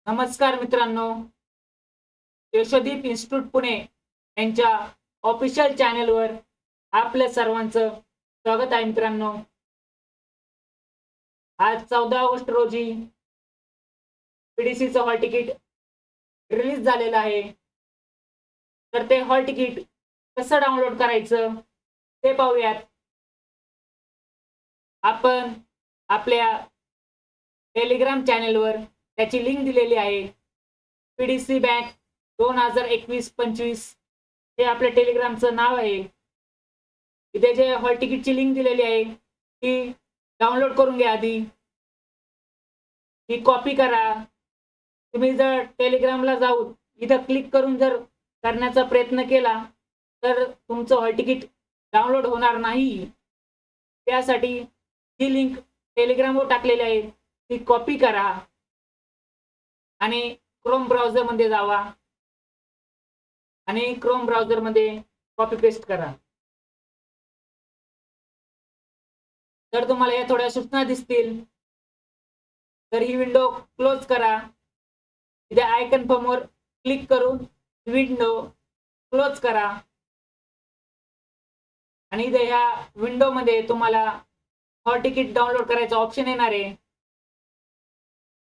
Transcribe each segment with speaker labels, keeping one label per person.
Speaker 1: नमस्कार मित्रांनो, यशोदीप इन्स्टिट्यूट पुणे यांच्या ऑफिशियल चॅनेलवर आपल्या सर्वांचं स्वागत आहे. मित्रांनो, आज 14 ऑगस्ट रोजी पीडीसीचं हॉल तिकीट रिलीज झालेलं आहे. तर ते हॉल तिकीट कसं डाउनलोड करायचं ते पाहूयात. आपण आपल्या टेलिग्राम चॅनेलवर त्याची लिंक दिलेली आहे. पीडीसी बँक 2021-25 हे आपल्या टेलिग्रामचं नाव आहे. इथे जे हॉल तिकीटची लिंक दिलेली आहे ती डाउनलोड करून घ्या. आधी ही कॉपी करा. तुम्ही जर टेलिग्रामला जाऊन इथं क्लिक करून जर करण्याचा प्रयत्न केला तर तुमचं हॉल तिकीट डाउनलोड होणार नाही. त्यासाठी ही लिंक टेलिग्रामवर टाकलेली आहे ती कॉपी करा आणि क्रोम ब्राउझर मध्ये जावा आणि क्रोम ब्राउझर मध्ये कॉपी पेस्ट करा. जर तुम्हाला या थोड्या सूचना दिसतील तर ही विंडो क्लोज करा. इथे आय कन्फर्म वर क्लिक करून विंडो क्लोज करा आणि इथे ह्या विंडो मध्ये तुम्हाला हॉल तिकीट डाउनलोड करायचा ऑप्शन येणार आहे.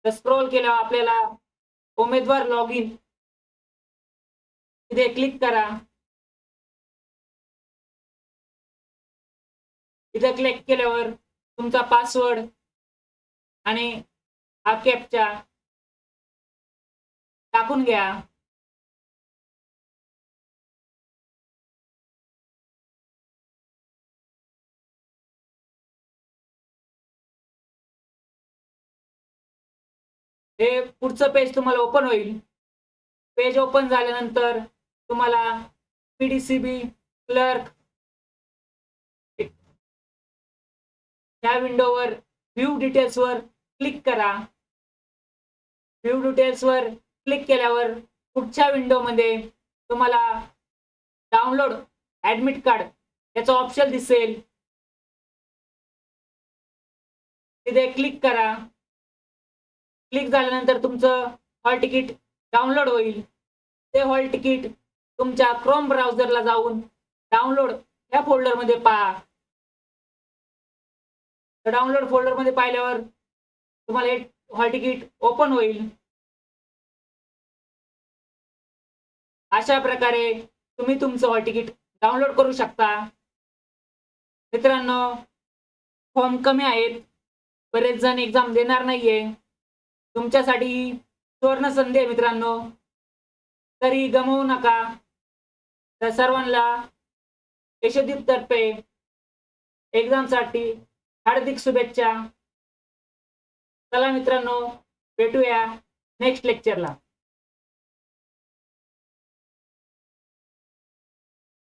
Speaker 1: तर स्क्रोल केल्यावर आपल्याला उमेदवार लॉग इन इथे क्लिक करा. इथे क्लिक केल्यावर तुमचा पासवर्ड आणि हा कॅप्चा टाकून घ्या. हे पुढचं पेज तुम्हाला ओपन होईल. पेज ओपन झाल्यानंतर तुम्हाला पीडीसीबी क्लर्क ह्या विंडोवर व्ह्यू डिटेल्स वर क्लिक करा. व्ह्यू डिटेल्स वर क्लिक केल्यावर पुढच्या विंडोमध्ये तुम्हाला डाउनलोड ऍडमिट कार्ड याचा ऑप्शन दिसेल. तिथे क्लिक करा. क्लिक झाल्यानंतर तुमचं हॉल तिकीट डाउनलोड होईल. ते हॉल तिकीट तुमच्या क्रोम ब्राउझरला जाऊन डाउनलोड या फोल्डर मध्ये पहा. डाउनलोड फोल्डर मध्ये पाहिल्यावर तुम्हाला एक हॉल तिकीट ओपन होईल. अशा प्रकारे तुम्ही तुमचं हॉल तिकीट डाउनलोड करू शकता. मित्रांनो, फॉर्म कमी आहेत, बरेच जण एक्झाम देणार नाहीये. तुमच्यासाठी सुवर्ण संधी आहे मित्रांनो, तरी गमवू नका. तर सर्वांना यशोदीप तर्फे एक्झाम साठी हार्दिक शुभेच्छा. चला मित्रांनो, भेटूया नेक्स्ट लेक्चरला.